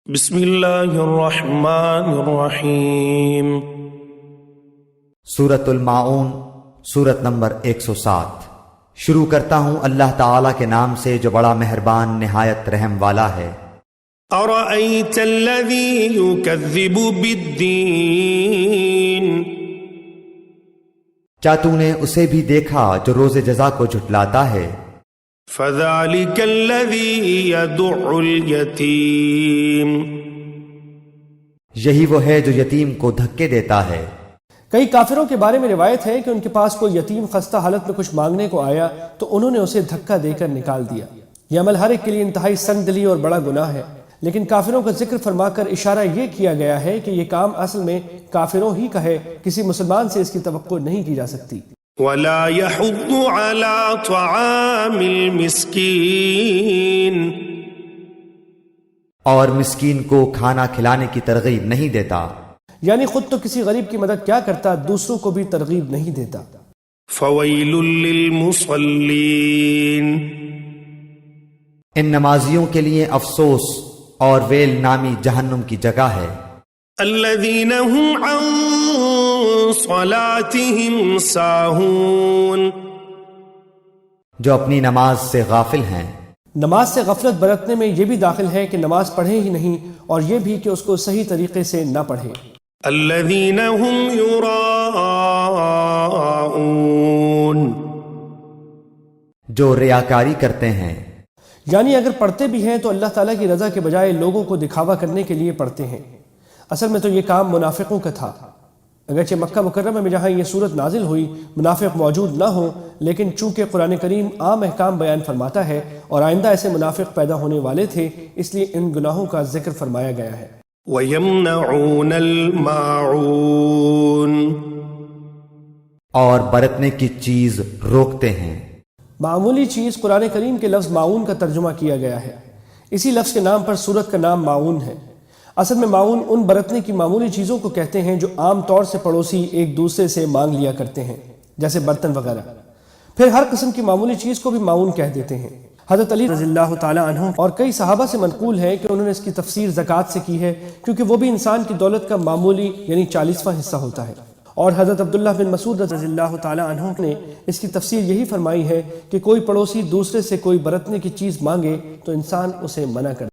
بسم اللہ الرحمن الرحیم۔ سورۃ الماعون، سورت نمبر 107۔ شروع کرتا ہوں اللہ تعالیٰ کے نام سے جو بڑا مہربان نہایت رحم والا ہے۔ ارأیت الذی یکذب بالدین، کیا تو نے اسے بھی دیکھا جو روز جزا کو جھٹلاتا ہے؟ فذلک الذی یدع الیتیم، یہی وہ ہے جو یتیم کو دھکے دیتا ہے۔ کئی کافروں کے بارے میں روایت ہے کہ ان کے پاس کوئی یتیم خستہ حالت میں کچھ مانگنے کو آیا تو انہوں نے اسے دھکا دے کر نکال دیا۔ یہ عمل ہر ایک کے لیے انتہائی سنگ دلی اور بڑا گناہ ہے، لیکن کافروں کا ذکر فرما کر اشارہ یہ کیا گیا ہے کہ یہ کام اصل میں کافروں ہی کا ہے، کسی مسلمان سے اس کی توقع نہیں کی جا سکتی۔ ولا يحض على طعام المسکین، اور مسکین کو کھانا کھلانے کی ترغیب نہیں دیتا، یعنی خود تو کسی غریب کی مدد کیا کرتا، دوسروں کو بھی ترغیب نہیں دیتا۔ فویل للمصلین، ان نمازیوں کے لیے افسوس اور ویل نامی جہنم کی جگہ ہے۔ الذین هم عن صلاتهم ساہون، جو اپنی نماز سے غافل ہیں۔ نماز سے غفلت برتنے میں یہ بھی داخل ہے کہ نماز پڑھے ہی نہیں، اور یہ بھی کہ اس کو صحیح طریقے سے نہ پڑھے۔ الذین هم یراءون، جو ریاکاری کرتے ہیں، یعنی اگر پڑھتے بھی ہیں تو اللہ تعالیٰ کی رضا کے بجائے لوگوں کو دکھاوا کرنے کے لیے پڑھتے ہیں۔ اصل میں تو یہ کام منافقوں کا تھا، اگرچہ مکہ مکرمہ میں جہاں یہ صورت نازل ہوئی منافق موجود نہ ہوں، لیکن چونکہ قرآن کریم عام احکام بیان فرماتا ہے اور آئندہ ایسے منافق پیدا ہونے والے تھے، اس لیے ان گناہوں کا ذکر فرمایا گیا ہے۔ وَيَمْنَعُونَ الْمَاعُونَ، اور برتنے کی چیز روکتے ہیں۔ معمولی چیز قرآن کریم کے لفظ معاون کا ترجمہ کیا گیا ہے، اسی لفظ کے نام پر سورت کا نام معاون ہے۔ اصل میں معاون ان برتنے کی معمولی چیزوں کو کہتے ہیں جو عام طور سے پڑوسی ایک دوسرے سے مانگ لیا کرتے ہیں، جیسے برتن وغیرہ۔ پھر ہر قسم کی معمولی چیز کو بھی معاون کہہ دیتے ہیں۔ حضرت علی رضی اللہ تعالیٰ عنہ اور کئی صحابہ سے منقول ہے کہ انہوں نے اس کی تفسیر زکوٰۃ سے کی ہے، کیونکہ وہ بھی انسان کی دولت کا معمولی یعنی 40واں حصہ ہوتا ہے۔ اور حضرت عبداللہ بن مسعود رضی اللہ تعالیٰ عنہ نے اس کی تفسیر یہی فرمائی ہے کہ کوئی پڑوسی دوسرے سے کوئی برتنے کی چیز مانگے تو انسان اسے منع کر